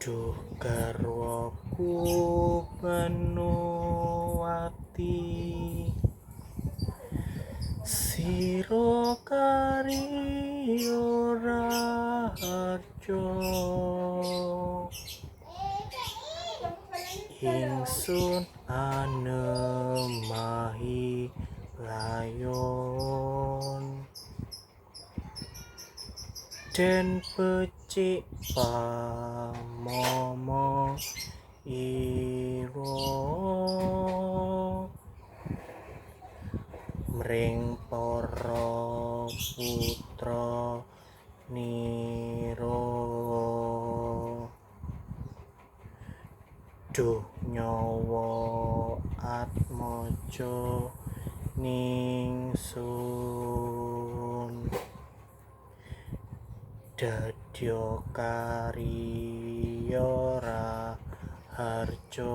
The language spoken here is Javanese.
Duh garwaku Benuwati, sira kariyo raharja, ingsun anemahi layon. Den becik pamama ira, mring para putra nira. Duh nyawa atmaja ningsun, dadya kariya raharja.